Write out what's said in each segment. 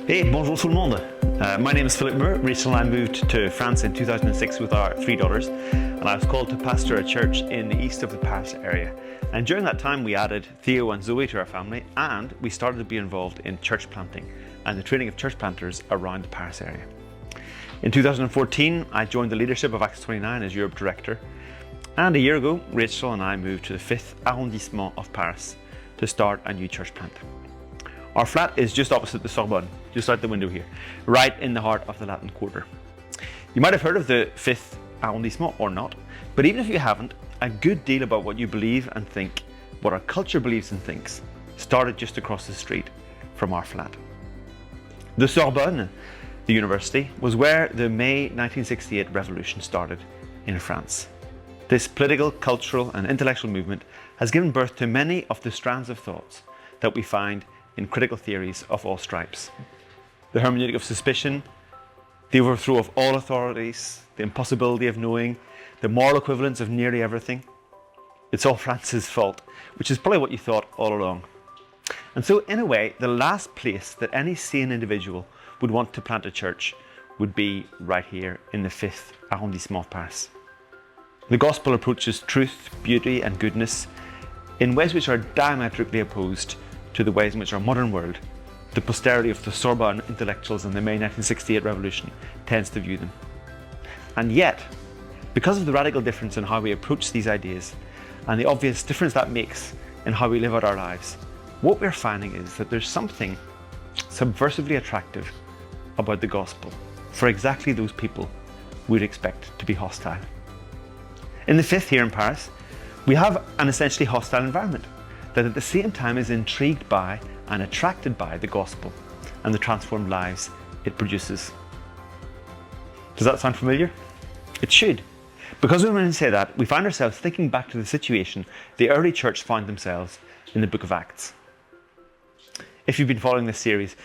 Hey, bonjour tout le monde. My name is Philip Moore. Rachel and I moved to France in 2006 with our 3 daughters, and I was called to pastor a church in the east of the Paris area. And during that time, we added Theo and Zoe to our family, and we started to be involved in church planting and the training of church planters around the Paris area. In 2014, I joined the leadership of Acts 29 as Europe Director, and a year ago, Rachel and I moved to the 5th arrondissement of Paris to start a new church plant. Our flat is just opposite the Sorbonne, just out the window here, right in the heart of the Latin Quarter. You might have heard of the 5th arrondissement or not, but even if you haven't, a good deal about what you believe and think, what our culture believes and thinks, started just across the street from our flat. The Sorbonne, the university, was where the May 1968 revolution started in France. This political, cultural and intellectual movement has given birth to many of the strands of thoughts that we find in critical theories of all stripes. The hermeneutic of suspicion, the overthrow of all authorities, the impossibility of knowing, the moral equivalence of nearly everything. It's all France's fault, which is probably what you thought all along. And so, in a way, the last place that any sane individual would want to plant a church would be right here in the 5th arrondissement of Paris. The gospel approaches truth, beauty and goodness in ways which are diametrically opposed to the ways in which our modern world, the posterity of the Sorbonne intellectuals in the May 1968 revolution, tends to view them. And yet, because of the radical difference in how we approach these ideas and the obvious difference that makes in how we live out our lives, what we're finding is that there's something subversively attractive about the gospel for exactly those people we'd expect to be hostile. In the 5th here in Paris, we have an essentially hostile environment that at the same time is intrigued by and attracted by the gospel and the transformed lives it produces. Does that sound familiar? It should. Because when we say that, we find ourselves thinking back to the situation the early church found themselves in the book of Acts. If you've been following this series,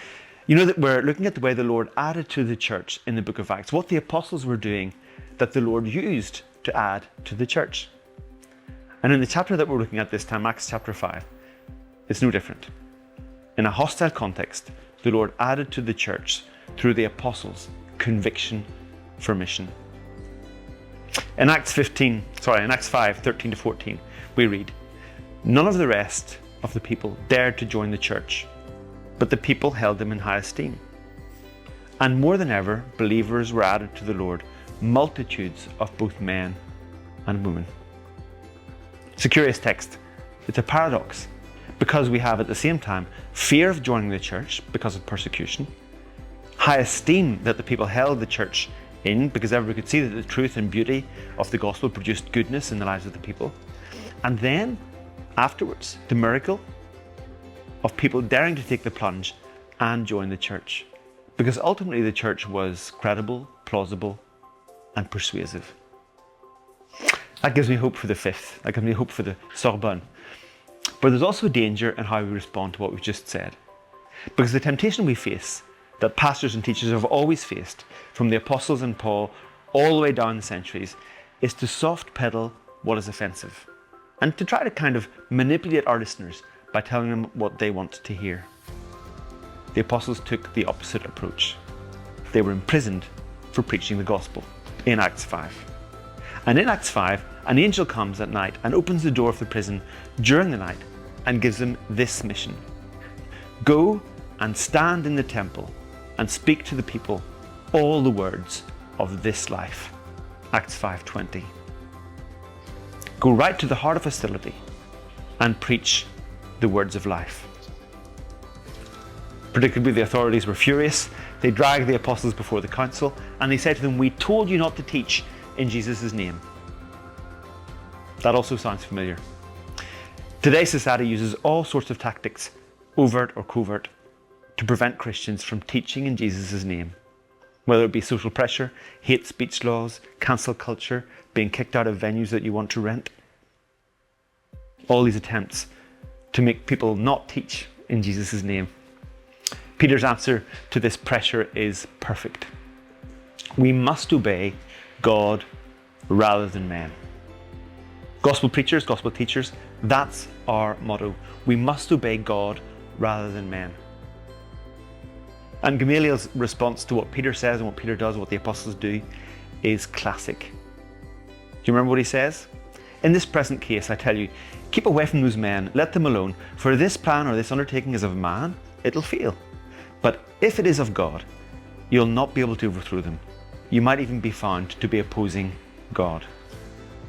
you know that we're looking at the way the Lord added to the church in the book of Acts, what the apostles were doing that the Lord used to add to the church. And in the chapter that we're looking at this time, Acts chapter 5, it's no different. In a hostile context, the Lord added to the church through the apostles conviction for mission. In Acts 5, 13 to 14, we read, "None of the rest of the people dared to join the church, but the people held them in high esteem. And more than ever, believers were added to the Lord, multitudes of both men and women." It's a curious text. It's a paradox because we have at the same time fear of joining the church because of persecution, high esteem that the people held the church in because everybody could see that the truth and beauty of the gospel produced goodness in the lives of the people, and then afterwards the miracle of people daring to take the plunge and join the church because ultimately the church was credible, plausible and persuasive. That gives me hope for the 5th. That gives me hope for the Sorbonne. But there's also a danger in how we respond to what we've just said. Because the temptation we face, that pastors and teachers have always faced, from the apostles and Paul all the way down the centuries, is to soft pedal what is offensive and to try to kind of manipulate our listeners by telling them what they want to hear. The apostles took the opposite approach. They were imprisoned for preaching the gospel in Acts 5. And in Acts 5, an angel comes at night and opens the door of the prison during the night and gives them this mission. Go and stand in the temple and speak to the people all the words of this life. Acts 5:20. Go right to the heart of hostility and preach the words of life. Predictably, the authorities were furious. They dragged the apostles before the council and they said to them, "We told you not to teach in Jesus' name." That also sounds familiar. Today's society uses all sorts of tactics, overt or covert, to prevent Christians from teaching in Jesus' name. Whether it be social pressure, hate speech laws, cancel culture, being kicked out of venues that you want to rent. All these attempts to make people not teach in Jesus' name. Peter's answer to this pressure is perfect. We must obey God rather than men. Gospel preachers, gospel teachers, that's our motto. We must obey God rather than men. And Gamaliel's response to what Peter says and what Peter does, what the apostles do, is classic. Do you remember what he says? In this present case, I tell you, keep away from those men, let them alone, for this plan or this undertaking is of man, it'll fail. But if it is of God, you'll not be able to overthrow them. You might even be found to be opposing God.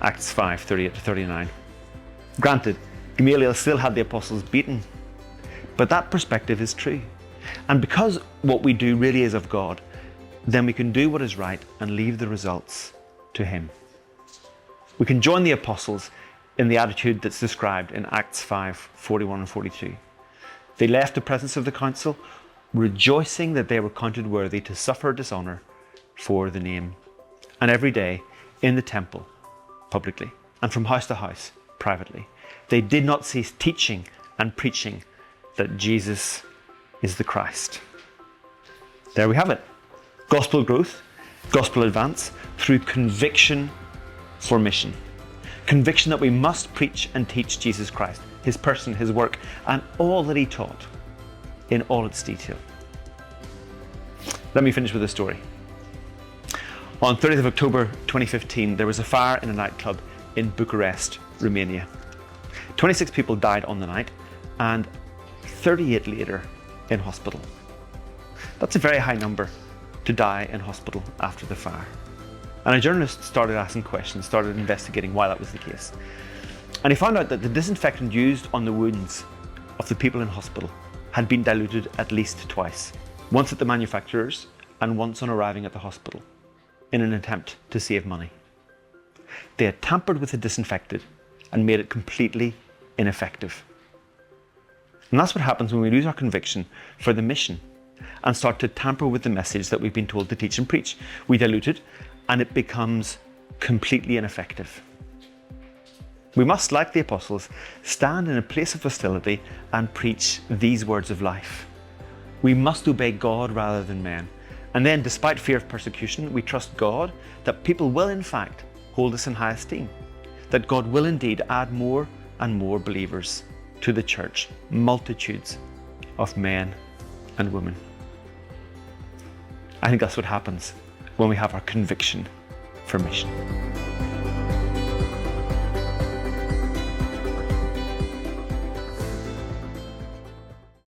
Acts 5:38-39. Granted, Gamaliel still had the apostles beaten, but that perspective is true. And because what we do really is of God, then we can do what is right and leave the results to Him. We can join the apostles in the attitude that's described in Acts 5:41 and 42. They left the presence of the council, rejoicing that they were counted worthy to suffer dishonor for the name. And every day in the temple, publicly, and from house to house, privately, they did not cease teaching and preaching that Jesus is the Christ. There we have it. Gospel growth, gospel advance through conviction for mission. Conviction that we must preach and teach Jesus Christ, His person, His work, and all that He taught in all its detail. Let me finish with a story. On 30th of October 2015, there was a fire in a nightclub in Bucharest, Romania. 26 people died on the night and 38 later in hospital. That's a very high number to die in hospital after the fire. And a journalist started asking questions, started investigating why that was the case. And he found out that the disinfectant used on the wounds of the people in hospital had been diluted at least twice. Once at the manufacturers and once on arriving at the hospital in an attempt to save money. They had tampered with the disinfectant and made it completely ineffective. And that's what happens when we lose our conviction for the mission and start to tamper with the message that we've been told to teach and preach. We dilute it and it becomes completely ineffective. We must, like the apostles, stand in a place of hostility and preach these words of life. We must obey God rather than men. And then, despite fear of persecution, we trust God that people will in fact hold us in high esteem, that God will indeed add more and more believers to the church, multitudes of men and women. I think that's what happens when we have our conviction for mission.